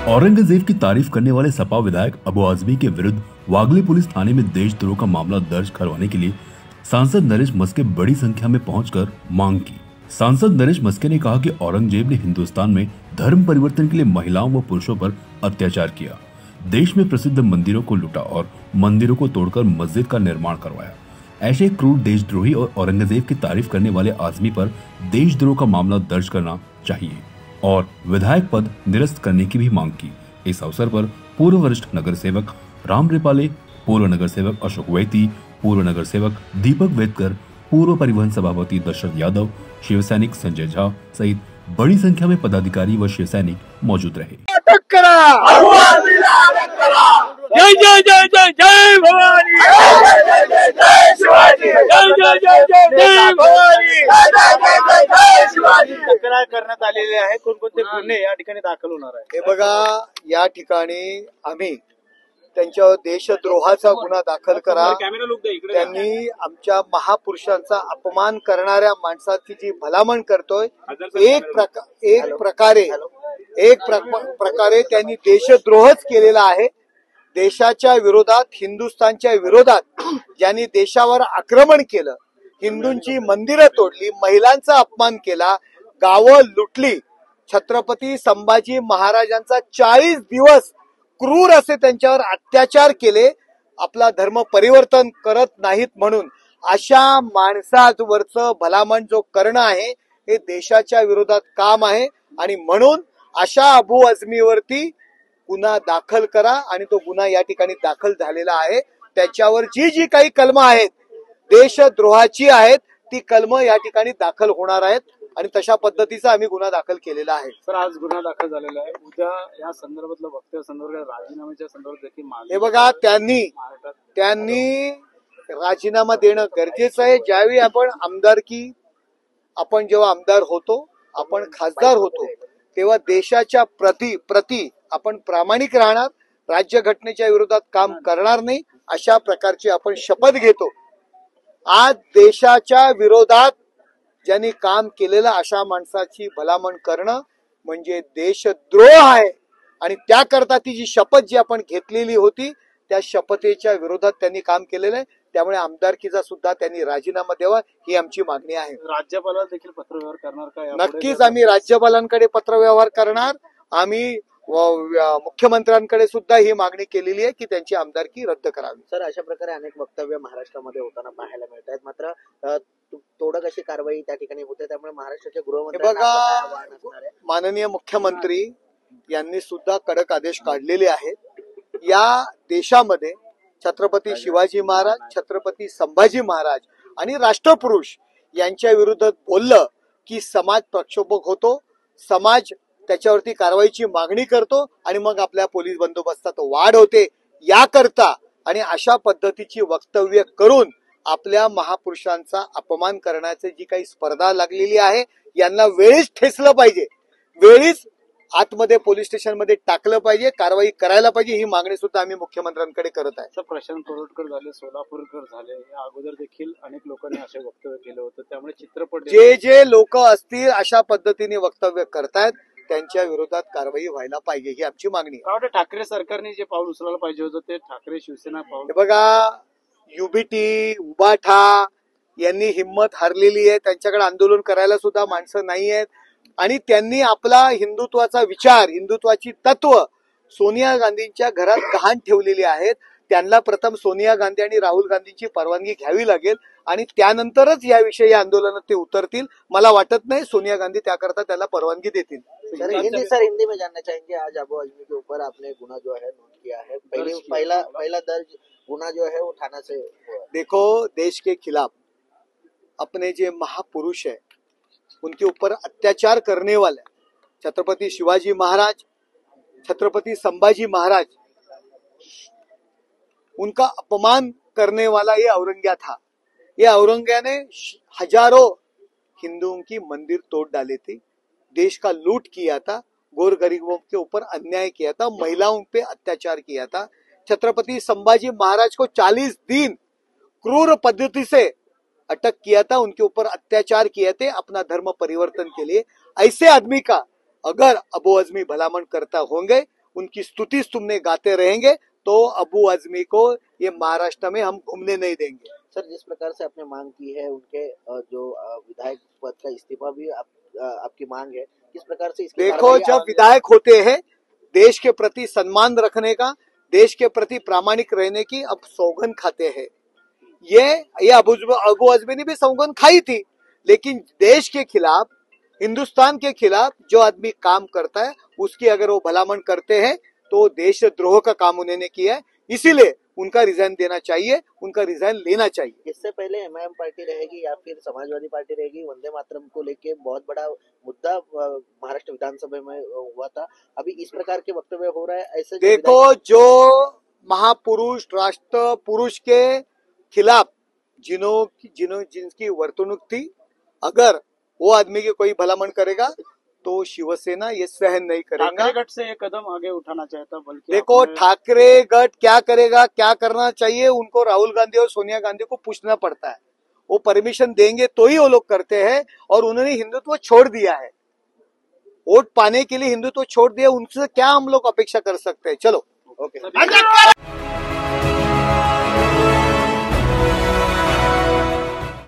औरंगजेब की तारीफ करने वाले सपा विधायक अबू आजमी के विरुद्ध वागले पुलिस थाने में देशद्रोह का मामला दर्ज करवाने के लिए सांसद नरेश मस्के बड़ी संख्या में पहुंचकर मांग की। सांसद नरेश मस्के ने कहा कि औरंगजेब ने हिंदुस्तान में धर्म परिवर्तन के लिए महिलाओं व पुरुषों पर अत्याचार किया, देश में प्रसिद्ध मंदिरों को लूटा और मंदिरों को तोड़कर मस्जिद का निर्माण करवाया। ऐसे क्रूर देशद्रोही और औरंगजेब की तारीफ करने वाले आदमी पर देशद्रोह का मामला दर्ज करना चाहिए और विधायक पद निरस्त करने की भी मांग की। इस अवसर पर पूर्व वरिष्ठ नगर सेवक राम रिपाले, पूर्व नगर सेवक अशोक वैती, पूर्व नगर सेवक दीपक वेदकर, पूर्व परिवहन सभापति दशरथ यादव, शिवसैनिक संजय झा सहित बड़ी संख्या में पदाधिकारी व शिवसैनिक मौजूद रहे। जय जय जय जय जय भवानी, जय जय शिवाजी, जय जय जय जय भवानी, जय शिवाजी। तक्रार करण्यात आलेली आहे, कोणकोणते गुन्हे या ठिकाणी दाखल होणार आहे? हे बघा, या ठिकाणी आम्ही त्यांच्यावर देशद्रोहाचा गुन्हा दाखल करा, त्यांनी आमच्या महापुरुषांचा अपमान करणाऱ्या माणसाची जी भलामण करतोय, एक प्रकारे त्यांनी देशद्रोहच केलेला आहे। देशाच्या विरोधात, हिंदुस्थानच्या विरोधात ज्यांनी देशावर आक्रमण केलं, हिंदूंची मंदिरं तोडली, महिलांचा अपमान केला, गावं लुटली, छत्रपती संभाजी महाराजांचा 40 दिवस क्रूर असे त्यांच्यावर अत्याचार केले, आपला धर्म परिवर्तन करत नाहीत म्हणून अशा माणसावरचं भलामण जो करणं आहे हे देशाच्या विरोधात काम आहे आणि म्हणून अशा अबू आझमीवरती गुन्हा दाखल करा आणि तो गुन्हा या ठिकाणी दाखल झालेला आहे। त्याच्यावर जी काही कलमं आहेत देशद्रोहाची आहेत ती कलमं या ठिकाणी दाखल होणार आहेत आणि तशा पद्धतीचा आम्ही गुन्हा दाखल केलेला आहे। सर, आज गुन्हा दाखल झालेला आहे, उद्या या संदर्भातलं वक्तव्य संदर्भात राजीनाम्याच्या संदर्भात देखील मागणी। हे बघा, त्यांनी राजीनामा देणं गरजेचं आहे। ज्यावेळी आपण जेव्हा आमदार होतो, आपण खासदार होतो, तेव्हा देशाच्या प्रति आपण प्रामाणिक राहणार, राज्यघटनेच्या विरोधात काम करणार नाही, अशा प्रकारची आपण शपथ घेतो। आज देशाच्या विरोधात ज्यांनी काम केलेलं अशा माणसाची भलामण करणं म्हणजे देशद्रोह आहे आणि त्याकरता ती जी शपथ जी आपण घेतलेली होती त्या शपथेच्या विरोधात त्यांनी काम केलेलं आहे। त्यामुळे आमदारकीचा सुद्धा त्यांनी राजीनामा द्यावा ही आमची मागणी आहे। राज्यपालाला देखील पत्रव्यवहार करणार का? नक्कीच आम्ही राज्यपालांकडे पत्रव्यवहार करणार। आम्ही मुख्यमंत्र्यांकडे सुद्धा ही मागणी केलेली आहे की त्यांची आमदारकी रद्द करावी। सर, अशा प्रकारे अनेक वक्तव्य महाराष्ट्रामध्ये होताना पाहायला मिळत आहेत, मात्र तोडक अशी कारवाई त्या ठिकाणी होते, त्यामुळे महाराष्ट्राचे गृहमंत्री बघा, माननीय मुख्यमंत्री यांनी सुद्धा कडक आदेश काढलेले आहेत। या देशामध्ये छत्रपती शिवाजी महाराज, छत्रपती संभाजी महाराज आणि राष्ट्रपुरुष यांच्या विरुद्ध बोललं की समाज प्रक्षोभक होतो, समाज त्याच्यावरती कारवाईची मागणी करतो आणि मग आपल्या पोलीस बंदोबस्तात वाढ होते। याकरता आणि अशा पद्धतीची वक्तव्य करून आपल्या महापुरुषांचा अपमान करण्याची जी काही स्पर्धा लागलेली आहे यांना वेळीच ठेचलं पाहिजे, वेळीच आतमध्ये पोलीस स्टेशनमध्ये टाकलं पाहिजे, कारवाई करायला पाहिजे, ही मागणी सुद्धा आम्ही मुख्यमंत्र्यांकडे करत आहे। प्रशांत तोरटकर झाले, सोलापूरकर झाले, या अगोदर देखील अनेक लोकांनी असे वक्तव्य केलं होतं, त्यामुळे चित्रपट जे लोक असतील अशा पद्धतीने वक्तव्य करतायत त्यांच्या विरोधात कारवाई व्हायला पाहिजे ही आमची मागणी आहे। ठाकरे सरकारने जे पाऊल उचलायला पाहिजे होतं ते ठाकरे शिवसेना पाऊल। बघा, युबीटी, उबाठा यांनी हिंमत हरलेली आहे, त्यांच्याकडे आंदोलन करायला सुद्धा माणसं नाही आहेत आणि त्यांनी आपला हिंदुत्वाचा विचार, हिंदुत्वाची तत्व सोनिया गांधींच्या घरात गहाण ठेवलेली आहेत। त्यांना प्रथम सोनिया गांधी आणि राहुल गांधींची परवानगी घ्यावी लागेल आणि त्यानंतरच याविषयी या आंदोलनात ते उतरतील। मला वाटत नाही सोनिया गांधी त्याकरता त्याला परवानगी देतील। हिंदी में जानना चाहेंगे, आज अबू आजमी के ऊपर आपने गुना जो है नोट किया है, पहला दर्ज गुना जो है वो थाना से। देखो, देश के खिलाफ अपने जो महापुरुष है उनके ऊपर अत्याचार करने वाले छत्रपति शिवाजी महाराज, छत्रपति संभाजी महाराज, उनका अपमान करने वाला ये औरंगिया था। ये औरंगिया ने हजारों हिंदुओं की मंदिर तोड़ डाले थे, देश का लूट किया था, गोर गरीबों के ऊपर अन्याय किया था, महिलाओं पे अत्याचार किया था। छत्रपति संभाजी महाराज को 40 दिन क्रूर पद्धति से अटक किया था, उनके ऊपर अत्याचार किए थे अपना धर्म परिवर्तन के लिए। ऐसे आदमी का अगर अबू आजमी भलामण करता होंगे, उनकी स्तुति तुमने गाते रहेंगे तो अबू आजमी को ये महाराष्ट्र में हम घूमने नहीं देंगे। सर, जिस प्रकार से आपने मांग की है, उनके जो विधायक पद का इस्तीफा भी आपकी मांग है, किस प्रकार से इसकी देखो, कार्रवाई जब विधायक होते हैं देश के प्रति सम्मान रखने का, देश के प्रति प्रामाणिक रहने की अब सौगंध खाते हैं। ये अबू आजमी ने भी सौगंध खाई थी, लेकिन देश के खिलाफ, हिंदुस्तान के खिलाफ जो आदमी काम करता है उसकी अगर वो भलामण करते हैं तो देशद्रोह का काम उन्होंने किया है। इसीलिए उनका रिजाइन देना चाहिए, उनका रिजाइन लेना चाहिए। इससे पहले एमआईएम पार्टी रहेगी या फिर समाजवादी पार्टी रहेगी, वंदे मातरम को लेके बहुत बड़ा मुद्दा महाराष्ट्र विधानसभा में हुआ था। अभी इस प्रकार के वक्तव्य हो रहा है। ऐसे देखो, जो महापुरुष राष्ट्र पुरुष के खिलाफ जिनकी वर्तणूक थी, अगर वो आदमी की कोई भलामण करेगा तो शिवसेना ये सहन नहीं करेगा। ठाकरे गट से एक कदम आगे उठाना चाहता, बल्कि देखो, ठाकरे गट क्या करेगा, क्या करना चाहिए, उनको राहुल गांधी और सोनिया गांधी को पूछना पड़ता है। वो परमिशन देंगे तो ही वो लोग करते हैं, और उन्होंने हिंदुत्व छोड़ दिया है। वोट पाने के लिए हिंदुत्व छोड़ दिया, उनसे क्या हम लोग अपेक्षा कर सकते हैं। चलो, ओके।